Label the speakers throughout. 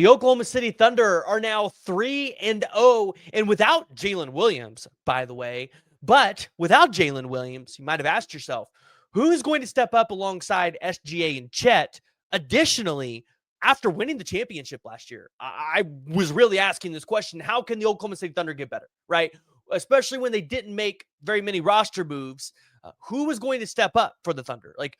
Speaker 1: The Oklahoma City Thunder are now 3-0, and without Jalen Williams, by the way. But without Jalen Williams, you might have asked yourself, who is going to step up alongside SGA and Chet? Additionally, after winning the championship last year, I was really asking this question: how can the Oklahoma City Thunder get better, right? Especially when they didn't make very many roster moves. Who was going to step up for the Thunder? Like,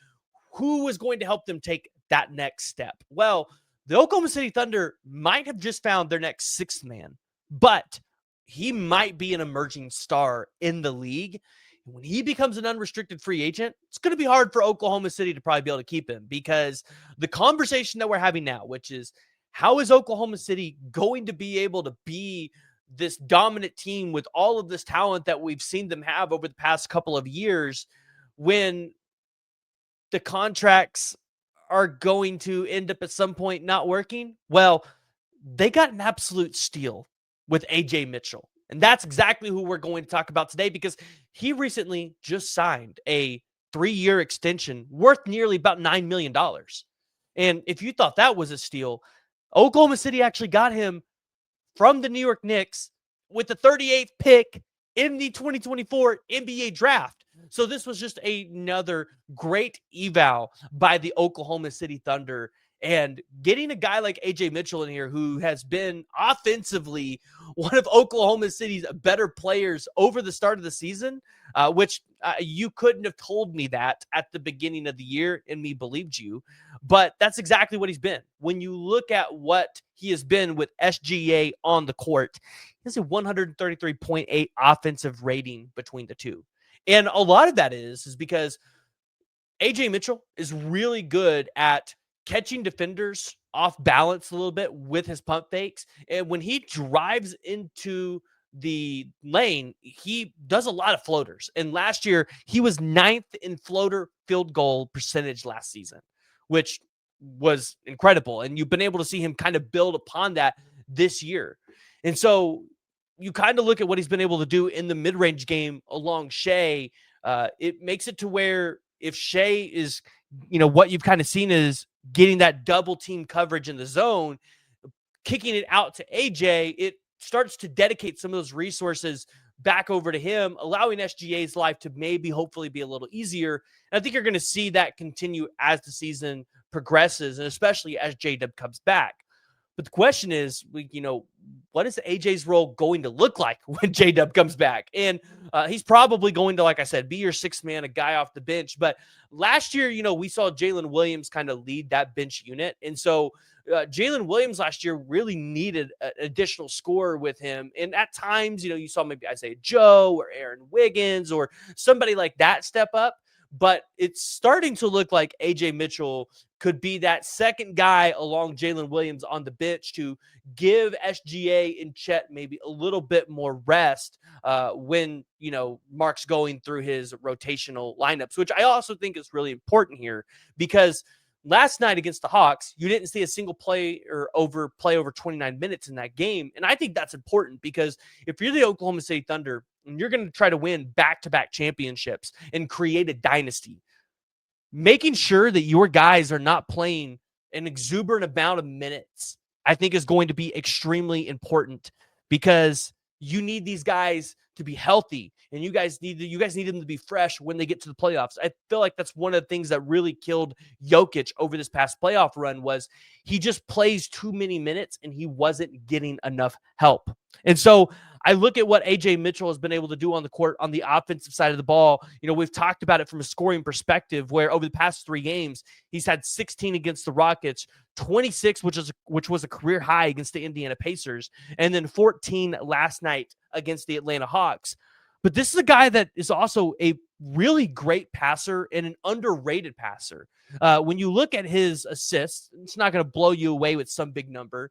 Speaker 1: who was going to help them take that next step? Well, the Oklahoma City Thunder might have just found their next sixth man, but he might be an emerging star in the league. And when he becomes an unrestricted free agent, it's going to be hard for Oklahoma City to probably be able to keep him, because the conversation that we're having now, which is how is Oklahoma City going to be able to be this dominant team with all of this talent that we've seen them have over the past couple of years, when the contracts are going to end up at some point not working? Well, they got an absolute steal with AJ Mitchell. And that's exactly who we're going to talk about today, because he recently just signed a 3-year extension worth nearly about $9 million. And if you thought that was a steal, Oklahoma City actually got him from the New York Knicks with the 38th pick in the 2024 NBA draft. So this was just another great eval by the Oklahoma City Thunder. And getting a guy like AJ Mitchell in here, who has been offensively one of Oklahoma City's better players over the start of the season, which you couldn't have told me that at the beginning of the year and me believed you. But that's exactly what he's been. When you look at what he has been with SGA on the court, he has a 133.8 offensive rating between the two. And a lot of that is because AJ Mitchell is really good at catching defenders off balance a little bit with his pump fakes. And when he drives into the lane, he does a lot of floaters. And last year, he was 9th in floater field goal percentage last season, which was incredible. And you've been able to see him kind of build upon that this year. And so you kind of look at what he's been able to do in the mid-range game along Shai. It makes it to where if Shai is, what you've kind of seen is getting that double team coverage in the zone, kicking it out to AJ, it starts to dedicate some of those resources back over to him, allowing SGA's life to maybe hopefully be a little easier. And I think you're going to see that continue as the season progresses, and especially as J-Dub comes back. But the question is, what is AJ's role going to look like when J-Dub comes back? And he's probably going to, like I said, be your sixth man, a guy off the bench. But last year, we saw Jalen Williams kind of lead that bench unit. And so Jalen Williams last year really needed an additional scorer with him. And at times, you saw maybe Isaiah Joe or Aaron Wiggins or somebody like that step up. But it's starting to look like AJ Mitchell could be that second guy along Jalen Williams on the bench to give SGA and Chet maybe a little bit more rest when, Mark's going through his rotational lineups, which I also think is really important here, because last night against the Hawks, you didn't see a single play over 29 minutes in that game. And I think that's important, because if you're the Oklahoma City Thunder and you're going to try to win back-to-back championships and create a dynasty, making sure that your guys are not playing an exuberant amount of minutes, I think, is going to be extremely important, because you need these guys to be healthy, and you guys need them to be fresh when they get to the playoffs. I feel like that's one of the things that really killed Jokic over this past playoff run, was he just plays too many minutes and he wasn't getting enough help. And so I look at what AJ Mitchell has been able to do on the court on the offensive side of the ball. We've talked about it from a scoring perspective, where over the past 3 games, he's had 16 against the Rockets, 26, which was a career high against the Indiana Pacers, and then 14 last night against the Atlanta Hawks. But this is a guy that is also a really great passer and an underrated passer. When you look at his assists, it's not going to blow you away with some big number.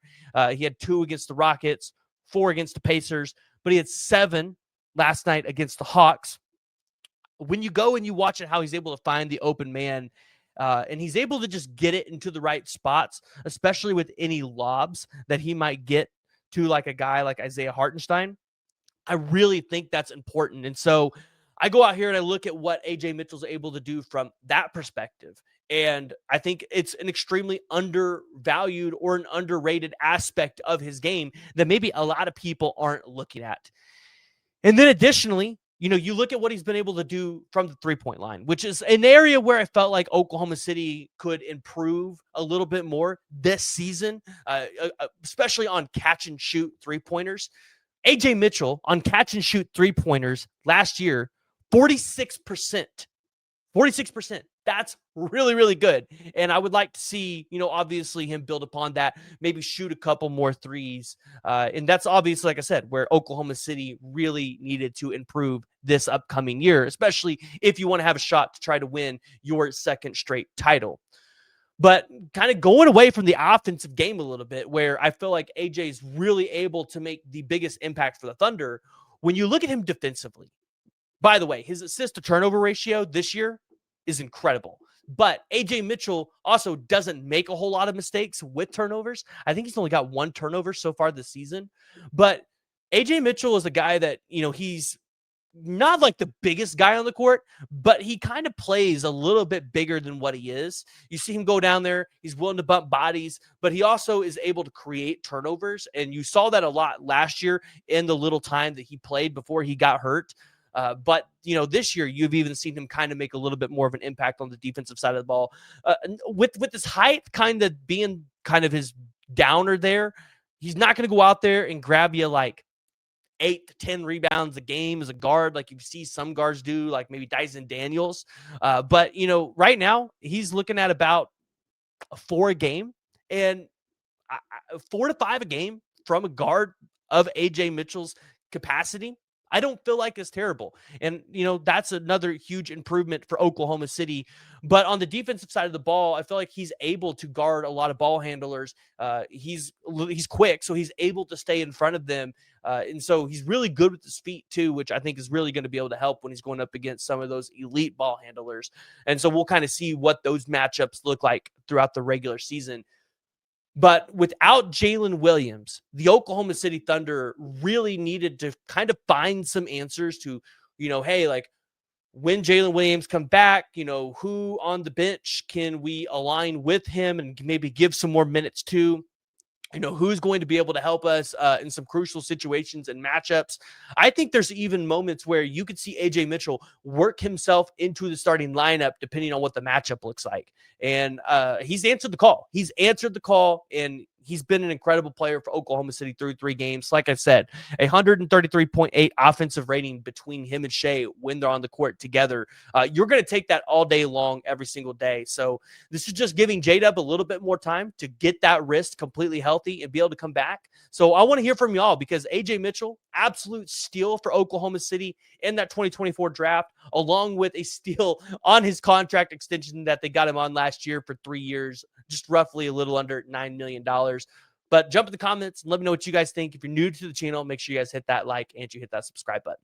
Speaker 1: He had 2 against the Rockets, 4 against the Pacers, but he had 7 last night against the Hawks. When you go and you watch it, how he's able to find the open man, and he's able to just get it into the right spots, especially with any lobs that he might get to, like a guy like Isaiah Hartenstein. I really think that's important. And so I go out here and I look at what AJ Mitchell's able to do from that perspective. And I think it's an extremely undervalued or an underrated aspect of his game that maybe a lot of people aren't looking at. And then additionally, you look at what he's been able to do from the 3-point line, which is an area where I felt like Oklahoma City could improve a little bit more this season, especially on catch and shoot 3-pointers. AJ Mitchell on catch and shoot 3-pointers last year, 46%. 46%. That's really, really good. And I would like to see, obviously him build upon that, maybe shoot a couple more threes. And that's obviously, like I said, where Oklahoma City really needed to improve this upcoming year, especially if you want to have a shot to try to win your second straight title. But kind of going away from the offensive game a little bit, where I feel like AJ is really able to make the biggest impact for the Thunder. When you look at him defensively, by the way, his assist to turnover ratio this year is incredible. But AJ Mitchell also doesn't make a whole lot of mistakes with turnovers. I think he's only got 1 turnover so far this season. But AJ Mitchell is a guy that, he's not like the biggest guy on the court, but he kind of plays a little bit bigger than what he is. You see him go down there, he's willing to bump bodies, but he also is able to create turnovers. And you saw that a lot last year in the little time that he played before he got hurt. But this year you've even seen him kind of make a little bit more of an impact on the defensive side of the ball. With his height kind of being kind of his downer there, he's not going to go out there and grab you like 8 to 10 rebounds a game as a guard, like you see some guards do, like maybe Dyson Daniels. But right now he's looking at about 4 a game, and 4 to 5 a game from a guard of AJ Mitchell's capacity, I don't feel like it's terrible. And, that's another huge improvement for Oklahoma City. But on the defensive side of the ball, I feel like he's able to guard a lot of ball handlers. He's quick, so he's able to stay in front of them. And so he's really good with his feet too, which I think is really going to be able to help when he's going up against some of those elite ball handlers. And so we'll kind of see what those matchups look like throughout the regular season. But without Jalen Williams, the Oklahoma City Thunder really needed to kind of find some answers to, hey, like when Jalen Williams come back, who on the bench can we align with him and maybe give some more minutes to? Who's going to be able to help us in some crucial situations and matchups. I think there's even moments where you could see AJ Mitchell work himself into the starting lineup, depending on what the matchup looks like. And he's answered the call. And he's been an incredible player for Oklahoma City through 3 games. Like I said, 133.8 offensive rating between him and Shai when they're on the court together. You're going to take that all day long, every single day. So this is just giving J-Dub a little bit more time to get that wrist completely healthy and be able to come back. So I want to hear from y'all, because AJ Mitchell, absolute steal for Oklahoma City in that 2024 draft, along with a steal on his contract extension that they got him on last year for 3 years, just roughly a little under $9 million. But jump in the comments and let me know what you guys think. If you're new to the channel, make sure you guys hit that like and you hit that subscribe button.